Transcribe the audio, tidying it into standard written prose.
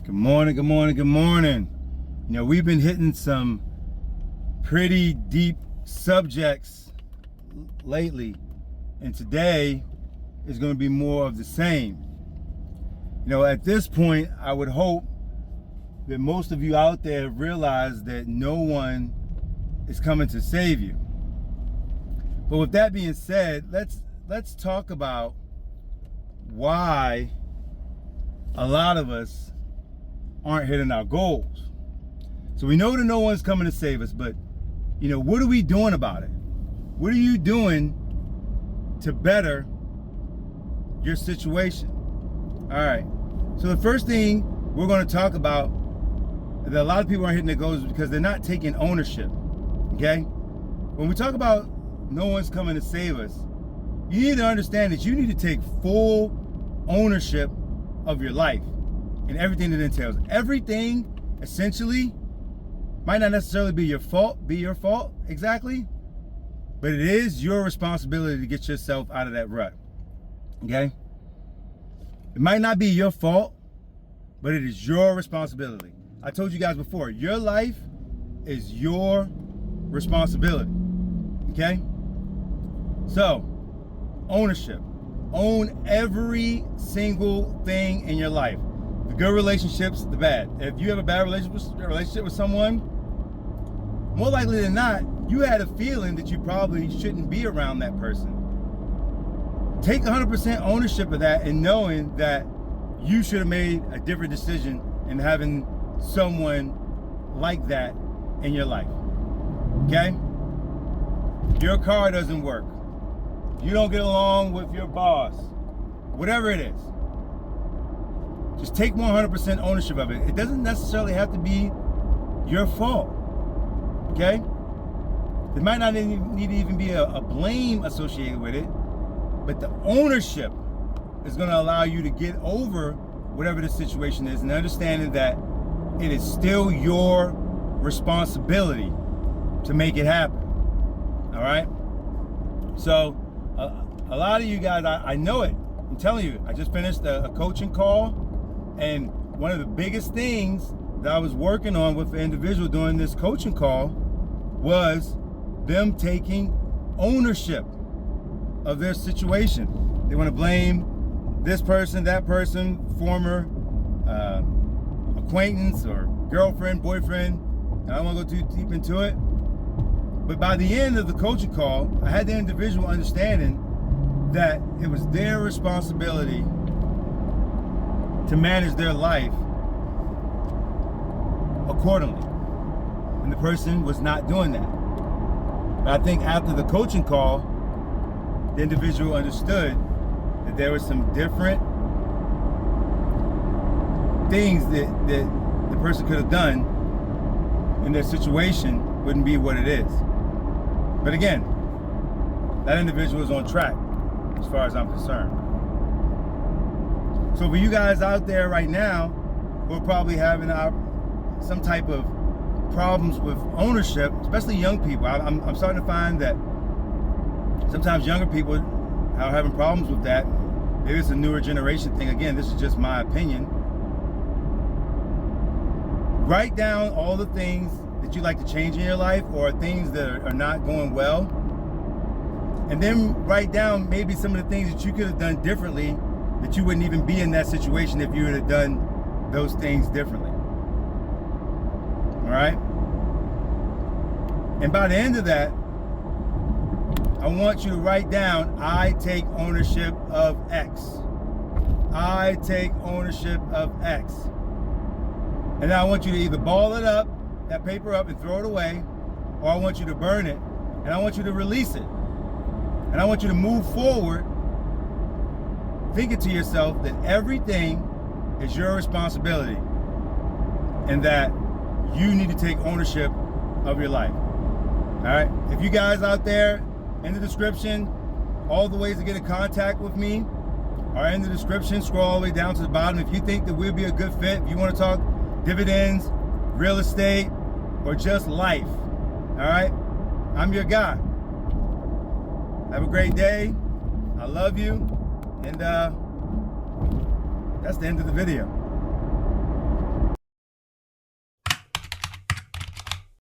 Good morning, good morning, good morning. You know, we've been hitting some pretty deep subjects lately, and today is going to be more of the same. You know, at this point, I would hope that most of you out there realize that no one is coming to save you. But with that being said, let's talk about why a lot of us aren't hitting our goals. So we know that no one's coming to save us, but you know, what are we doing about it? What are you doing to better your situation? All right. So the first thing we're going to talk about that a lot of people aren't hitting their goals is because they're not taking ownership. Okay? When we talk about no one's coming to save us, you need to understand that you need to take full ownership of your life and everything that entails. Everything essentially might not necessarily be your fault exactly, but it is your responsibility to get yourself out of that rut. Okay? It might not be your fault, but it is your responsibility. I told you guys before, your life is your responsibility. Okay? So, ownership. Own every single thing in your life. The good relationships, the bad. If you have a bad relationship with someone, more likely than not, you had a feeling that you probably shouldn't be around that person. Take 100% ownership of that and knowing that you should have made a different decision in having someone like that in your life. Okay? Your car doesn't work. You don't get along with your boss. Whatever it is. Just take 100% ownership of it. It doesn't necessarily have to be your fault. Okay? There might not need to even be a blame associated with it, but the ownership is going to allow you to get over whatever the situation is and understanding that it is still your responsibility to make it happen. All right? So, a lot of you guys, I know it. I'm telling you, I just finished a coaching call, and one of the biggest things that I was working on with the individual during this coaching call was them taking ownership of their situation. They want to blame this person, that person, former acquaintance or girlfriend, boyfriend. And I don't want to go too deep into it. But by the end of the coaching call, I had the individual understanding that it was their responsibility to manage their life accordingly. And the person was not doing that. But I think after the coaching call, the individual understood that there were some different things that the person could have done and their situation wouldn't be what it is. But again, that individual is on track as far as I'm concerned. So for you guys out there right now who are probably having some type of problems with ownership, especially young people, I'm starting to find that sometimes younger people are having problems with that. Maybe it's a newer generation thing. Again, this is just my opinion. Write down all the things that you'd like to change in your life or things that are not going well. And then write down maybe some of the things that you could have done differently, that you wouldn't even be in that situation if you would have done those things differently. All right? And by the end of that, I want you to write down, I take ownership of X. I take ownership of X. And now I want you to either ball it up, that paper up and throw it away, or I want you to burn it, and I want you to release it. And I want you to move forward, thinking to yourself that everything is your responsibility and that you need to take ownership of your life. All right? If you guys out there, in the description, all the ways to get in contact with me are in the description. Scroll all the way down to the bottom. If you think that we'll be a good fit, if you want to talk dividends, real estate, or just life, all right? I'm your guy. Have a great day. I love you. And that's the end of the video.